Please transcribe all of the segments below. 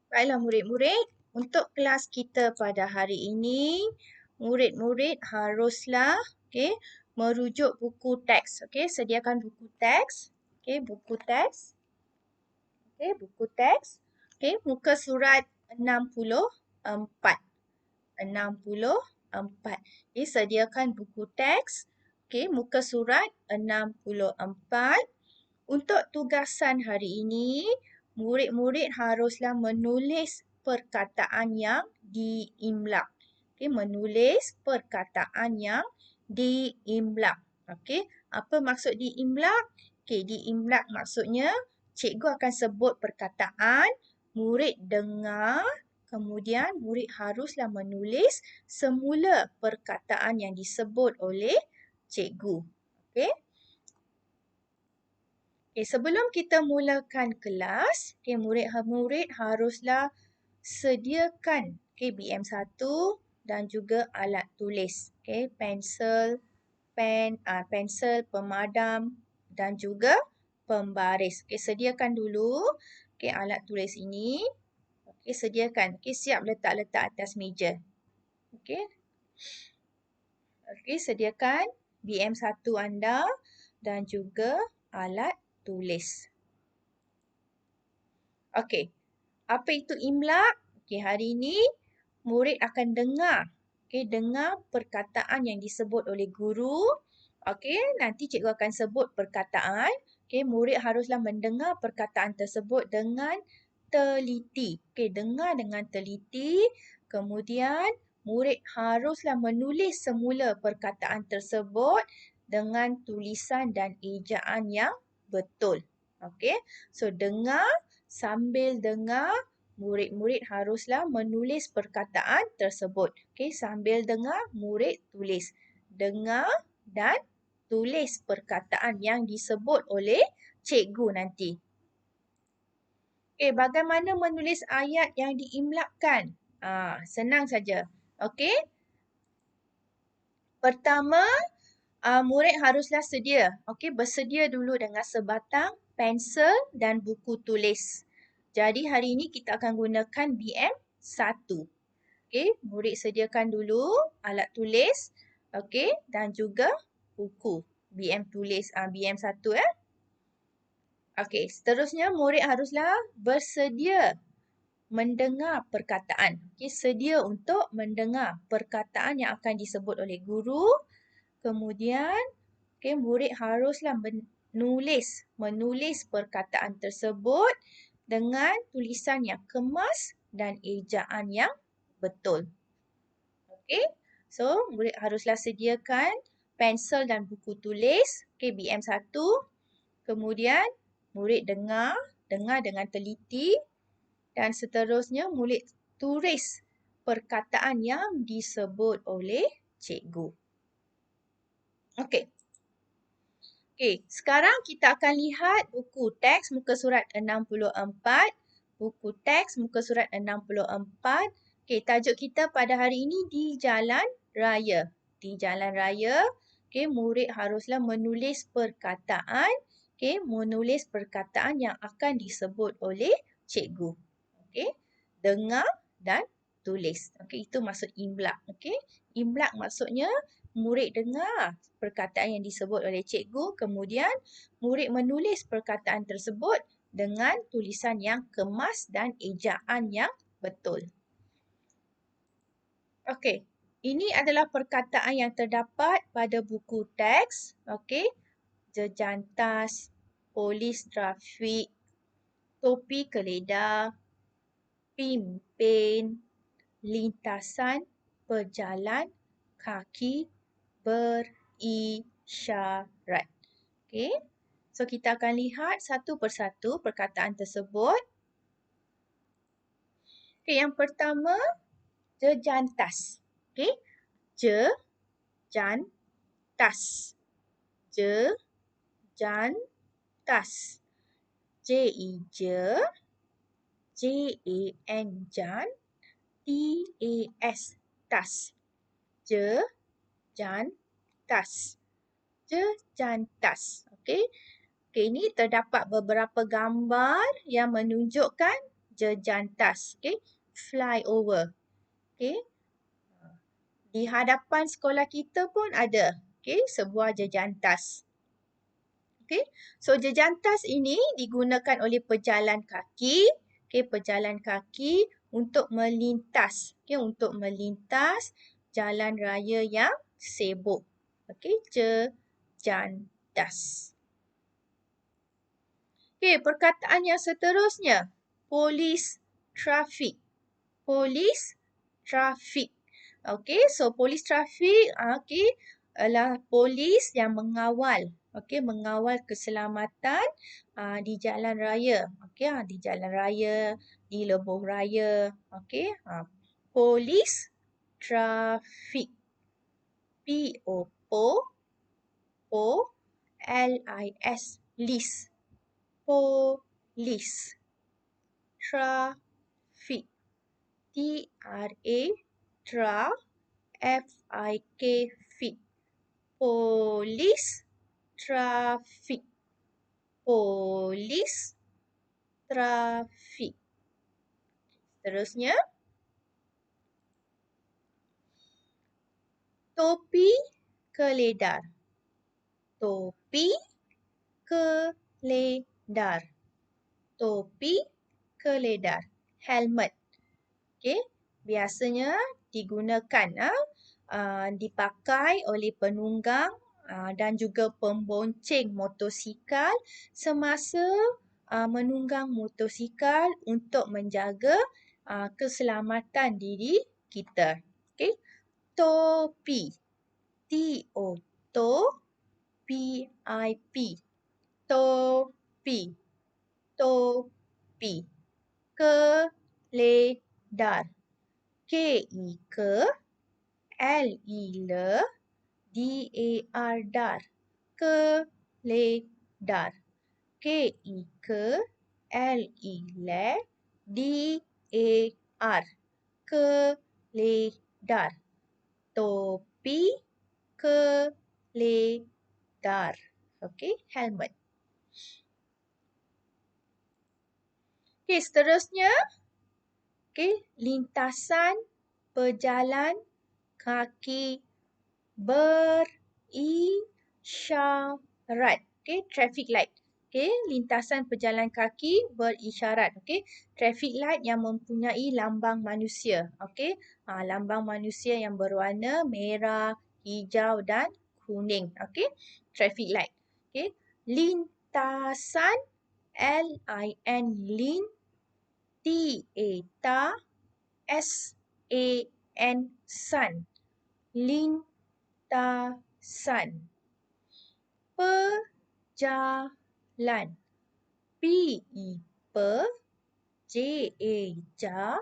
Baiklah murid-murid, untuk kelas kita pada hari ini, murid-murid haruslah merujuk buku teks. Sediakan buku teks. Buku teks. Buku teks. Muka surat 64. 64. Sediakan buku teks. Muka surat 64. Untuk tugasan hari ini, murid-murid haruslah menulis perkataan yang diimlak. Menulis perkataan yang diimlak. Apa maksud diimlak? Diimlak maksudnya cikgu akan sebut perkataan, murid dengar, kemudian murid haruslah menulis semula perkataan yang disebut oleh cikgu. Sebelum kita mulakan kelas, murid-murid haruslah sediakan BM1 dan juga alat tulis. Pensel, pensel, pemadam dan juga pembaris. Sediakan dulu alat tulis ini. Sediakan. Siap letak atas meja. Sediakan BM1 anda dan juga alat tulis. Apa itu imlak? Hari ini murid akan dengar. Dengar perkataan yang disebut oleh guru. Nanti cikgu akan sebut perkataan. Murid haruslah mendengar perkataan tersebut dengan teliti. Dengar dengan teliti. Kemudian murid haruslah menulis semula perkataan tersebut dengan tulisan dan ejaan yang betul. So dengar, sambil dengar, murid-murid haruslah menulis perkataan tersebut. Sambil dengar, murid tulis. Dengar dan tulis perkataan yang disebut oleh cikgu nanti. Bagaimana menulis ayat yang diimlakkan? Senang saja. Pertama, murid haruslah bersedia dulu dengan sebatang pensel dan buku tulis. Jadi hari ini kita akan gunakan BM1. Murid sediakan dulu alat tulis, dan juga buku BM1. Seterusnya murid haruslah bersedia mendengar perkataan. Sedia untuk mendengar perkataan yang akan disebut oleh guru. Kemudian, murid haruslah menulis perkataan tersebut dengan tulisan yang kemas dan ejaan yang betul. So, murid haruslah sediakan pensel dan buku tulis, BM1. Kemudian, murid dengar dengan teliti. Dan seterusnya, murid tulis perkataan yang disebut oleh cikgu. Sekarang kita akan lihat buku teks muka surat 64. Buku teks muka surat 64. Tajuk kita pada hari ini di jalan raya. Di jalan raya, murid haruslah menulis perkataan. Menulis perkataan yang akan disebut oleh cikgu. Dengar dan tulis. Itu maksud imlak. Imlak maksudnya murid dengar perkataan yang disebut oleh cikgu, kemudian murid menulis perkataan tersebut dengan tulisan yang kemas dan ejaan yang betul. Ini adalah perkataan yang terdapat pada buku teks. Jejantas, polis trafik, topi keledar, pimpin, lintasan, pejalan kaki, berisyarat. So kita akan lihat satu persatu perkataan tersebut. Yang pertama, jejantas. Jejantas. Jejantas. J-I-J, J-A-N, jan, T-A-S, tas. Jejantas. Jejantas. Ini terdapat beberapa gambar yang menunjukkan jejantas. Okay. Fly over. Okay. Di hadapan sekolah kita pun ada. Okay. Sebuah jejantas. Okay. So, jejantas ini digunakan oleh pejalan kaki. Okay. Pejalan kaki untuk melintas. Okay. Untuk melintas jalan raya yang sibuk. Okay. Jejantas. Okay. Perkataan yang seterusnya. Polis trafik. Polis trafik. Okay. So, polis trafik adalah polis yang mengawal. Okay, mengawal keselamatan di jalan raya. Okay, di jalan raya, di lebuh raya. Okay, polis trafik. P-O-O-L-I-S. Lis. Polis. Trafik. T-R-A. Tra. F-I-K. Fik. Polis trafik. Polis trafik. Seterusnya. Topi keledar. Topi keledar. Topi keledar. Helmet. Okay. Biasanya digunakan, dipakai oleh penunggang dan juga pembonceng motosikal semasa menunggang motosikal untuk menjaga keselamatan diri kita. Okay. Topi. T-O-P-I-P. Topi. Topi. Keledar. K-I-K. L-I-L. D-A-R. Dar. Keledar. K-I-K. L-I-L. D-A-R. Keledar. Topi keledar. Okey, helmet. Okey, seterusnya. Okey, lintasan pejalan kaki berisyarat. Okey, traffic light. Okey, lintasan pejalan kaki berisyarat. Okey, traffic light yang mempunyai lambang manusia. Okey, lambang manusia yang berwarna merah, hijau dan kuning. Okey, traffic light. Okey, lintasan L-I-N, lin, T-A-Ta, S-A-N, san. Lintasan. Pejalan. P-I-P, J-A-Ja,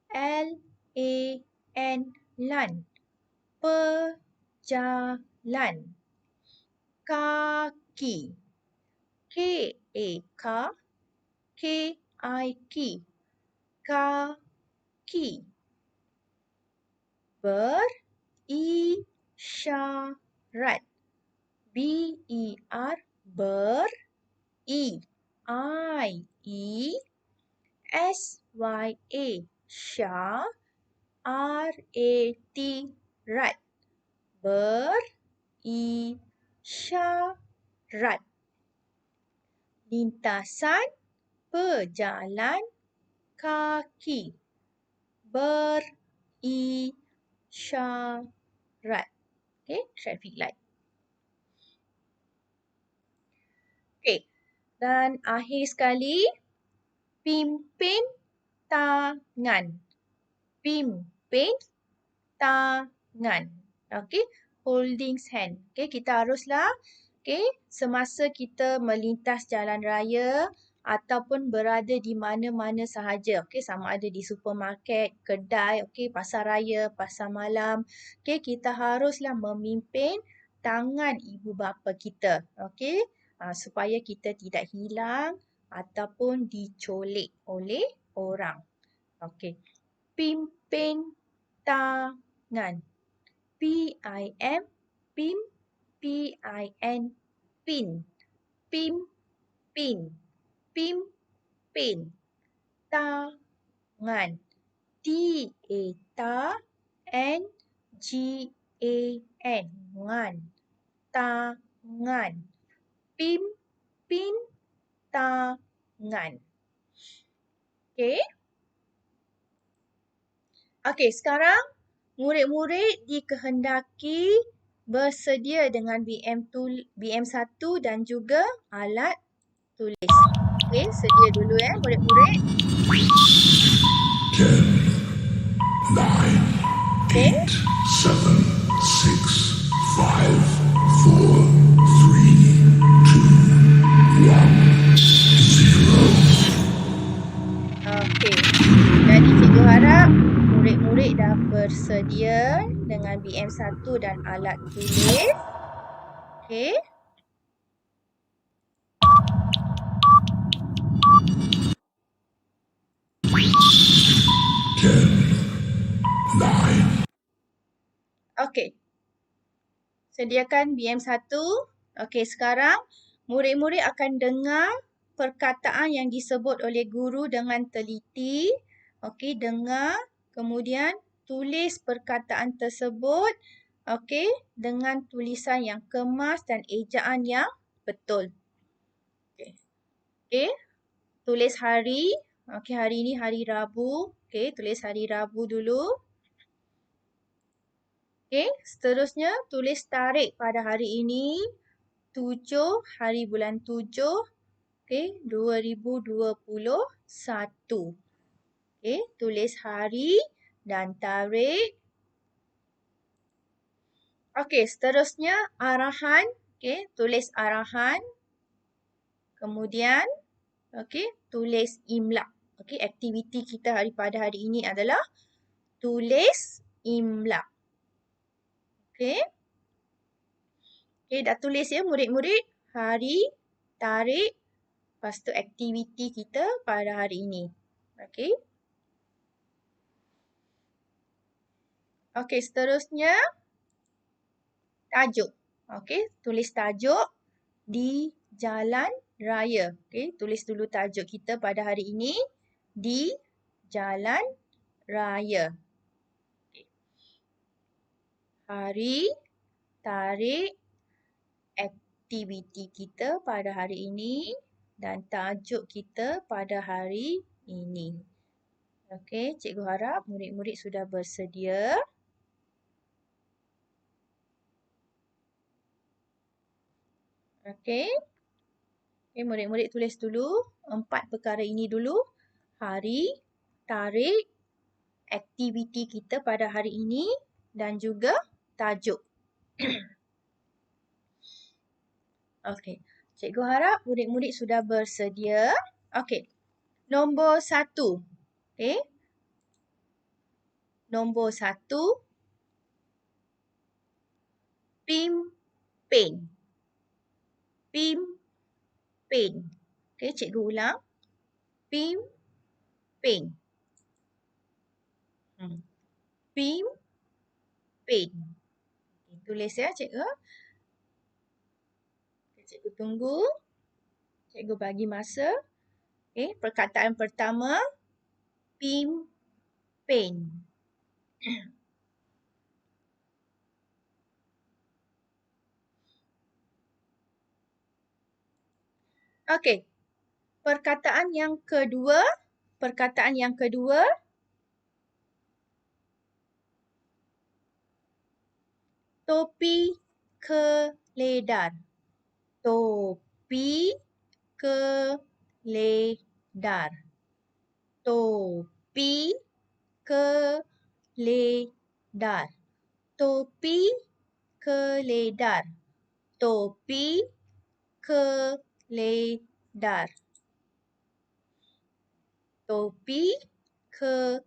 L-A-N, lan. Pejalan. Kaki. K-A-K, K-I-K. Kaki. Berisyarat. B-E-R, ber, E, I-E, S-Y-A, sya, R-A-T, rat. Berisyarat. Lintasan pejalan kaki. Berisyarat. Okay, traffic light. Okay, dan akhir sekali, pimpin tangan. Pimpin tangan. Okay, holding hand. Okay, kita haruslah, okay, semasa kita melintas jalan raya ataupun berada di mana-mana sahaja. Okay, sama ada di supermarket, kedai, okay, pasar raya, pasar malam. Okay, kita haruslah memimpin tangan ibu bapa kita. Okay, supaya kita tidak hilang ataupun dicolek oleh orang. Okay, pimpin tangan. P-I-M, pim, P-I-N, pin. Pim, pin. Pimpin. tangan. T-A-N-G-A-N. Ngan. Tangan. Pimpin tangan. Okey. Okey, sekarang murid-murid dikehendaki bersedia dengan BM1 dan juga alat tulis. Okey, sedia dulu murid-murid. 10, 9, Okey. 8, 7, 6, 5, 4, 3, 2, 1, 0. Okey. Jadi cikgu harap murid-murid dah bersedia dengan BM1 dan alat tulis. Okey. Okey. Sediakan BM1. Okey, sekarang murid-murid akan dengar perkataan yang disebut oleh guru dengan teliti. Okey, dengar. Kemudian tulis perkataan tersebut. Okey, dengan tulisan yang kemas dan ejaan yang betul. Okey. Okey, tulis hari. Okey, hari ini hari Rabu. Okey, tulis hari Rabu dulu. Okey, seterusnya tulis tarikh pada hari ini. 7 hari bulan 7. Okey, 2021. Okey, tulis hari dan tarikh. Okey, seterusnya arahan. Okey, tulis arahan. Kemudian, okey, tulis imla. Okey, aktiviti kita pada hari ini adalah tulis imla. Okey. Okey, dah tulis murid-murid hari, tarikh, lepas tu aktiviti kita pada hari ini. Okey. Okey, seterusnya tajuk. Okey, tulis tajuk di jalan raya. Okey, tulis dulu tajuk kita pada hari ini di jalan raya. Okay. Hari, tarikh, aktiviti kita pada hari ini dan tajuk kita pada hari ini. Okey, cikgu harap murid-murid sudah bersedia. Okey. Okey, murid-murid tulis dulu 4 perkara ini dulu. Hari, tarikh, aktiviti kita pada hari ini dan juga tajuk. Okey, cikgu harap murid-murid sudah bersedia. Okey, nombor 1. Okey. Nombor 1. Pimpin. Pimpin. Okey, cikgu ulang. Pimpin. Pimpin. Tulis cikgu. Cikgu tunggu. Cikgu bagi masa. Okey, perkataan pertama. Pimpin. Okey. Perkataan yang kedua. Topi keledar. Topi keledar. Topi keledar. Topi keledar. Topi keledar. Topi keledar.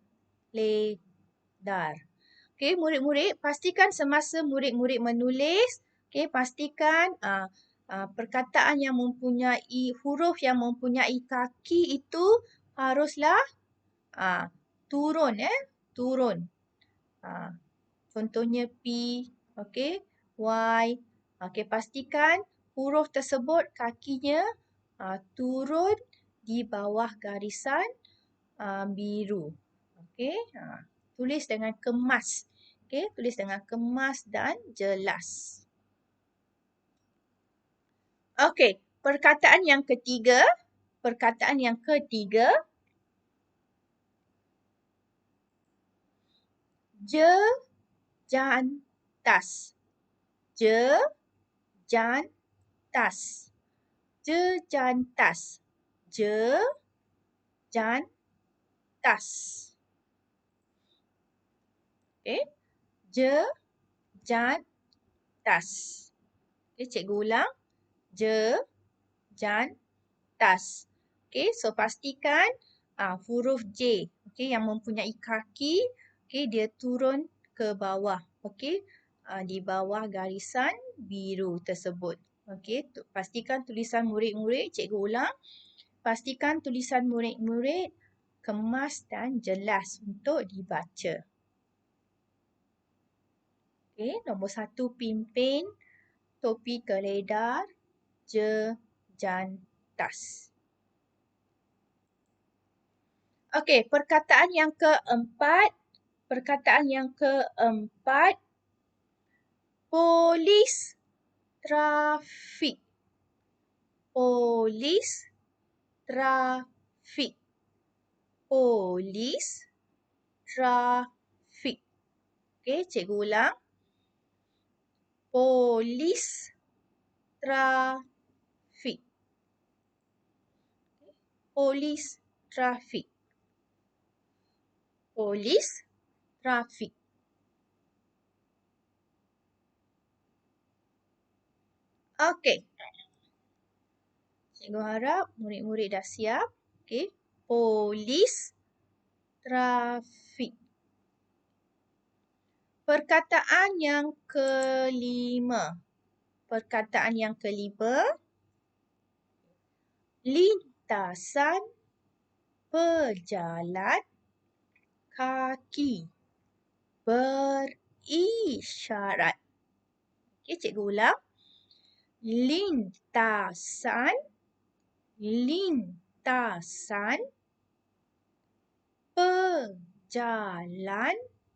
Okey, murid-murid, pastikan semasa murid-murid menulis, okey, pastikan perkataan yang mempunyai huruf yang mempunyai kaki itu haruslah turun turun. Contohnya P, okey, Y. Okey, pastikan huruf tersebut kakinya turun di bawah garisan biru. Okey, tulis dengan kemas. Okey, tulis dengan kemas dan jelas. Okey, perkataan yang ketiga. Jejantas. Jejantas. Jejantas. Jejantas. Okey. Jejantas. Okey, cikgu ulang. Jejantas. Okey, so pastikan huruf J, okey, yang mempunyai kaki, okey, dia turun ke bawah, okey, di bawah garisan biru tersebut. Okey, pastikan tulisan murid-murid, cikgu ulang, pastikan tulisan murid-murid kemas dan jelas untuk dibaca. Okey, nombor 1 pimpin, topi keledar, jejantas. Okey, perkataan yang keempat. Polis trafik. Polis trafik. Polis trafik. Okey, cikgu ulang. Polis trafik. Polis trafik. Polis trafik. Okey. Cikgu harap murid-murid dah siap. Okey. Polis trafik. Perkataan yang kelima. Lintasan pejalan kaki berisyarat. Okey, cikgu ulang. Lintasan pejalan kaki berisyarat.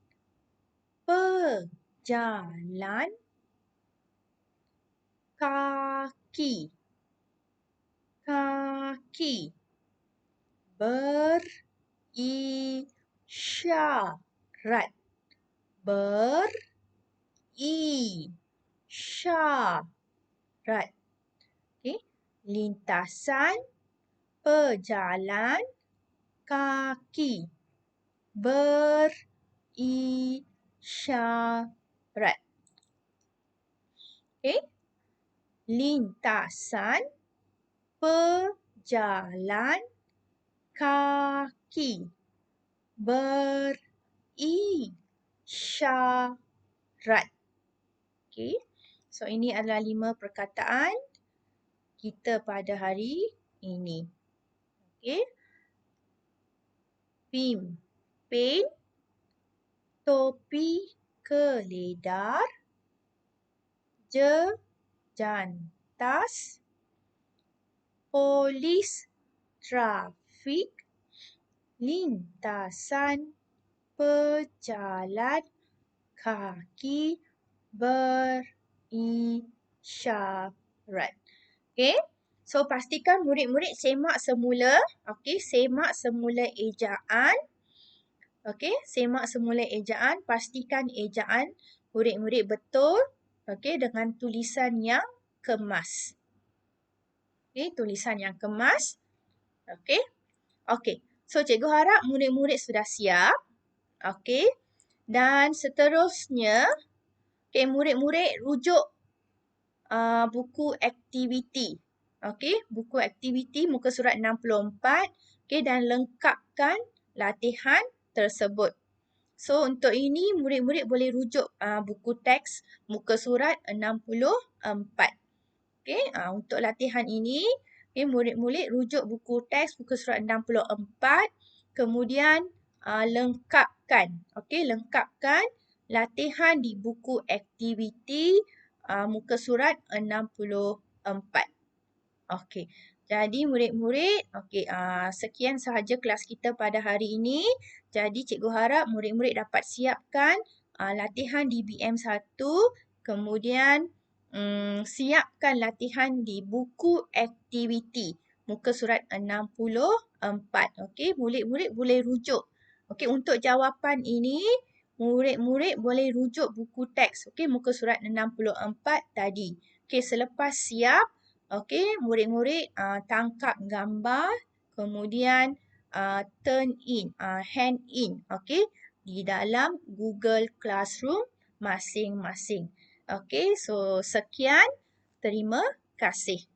Berisyarat. Okey, lintasan pejalan kaki berisyarat. Okey, lintasan pejalan kaki berisyarat. Okey, so ini adalah 5 perkataan kita pada hari ini. Okey. Pimpin, topi keledar, jejantas, polis trafik, lintasan pejalan kaki berisyarat. Okey, so pastikan murid-murid semak semula. Okey, semak semula ejaan. Okey, semak semula ejaan. Pastikan ejaan murid-murid betul. Okey, dengan tulisan yang kemas. Okey, tulisan yang kemas. Okey. Okey, so cikgu harap murid-murid sudah siap. Okey, dan seterusnya, okey, murid-murid rujuk buku aktiviti. Okey, buku aktiviti muka surat 64. Okey, dan lengkapkan latihan tersebut. So, untuk ini murid-murid boleh rujuk buku teks muka surat 64. Okey, untuk latihan ini, murid-murid rujuk buku teks muka surat 64. Kemudian lengkapkan. Okey, lengkapkan latihan di buku aktiviti muka surat 64. Okey. Jadi murid-murid, okey, sekian sahaja kelas kita pada hari ini. Jadi cikgu harap murid-murid dapat siapkan latihan di BM1, kemudian siapkan latihan di buku aktiviti muka surat 64. Okey, murid-murid boleh rujuk. Okey, untuk jawapan ini murid-murid boleh rujuk buku teks, okey, muka surat 64 tadi. Okey, selepas siap, okey, murid-murid tangkap gambar, kemudian turn in, hand in, okey, di dalam Google Classroom masing-masing. Okey, so sekian. Terima kasih.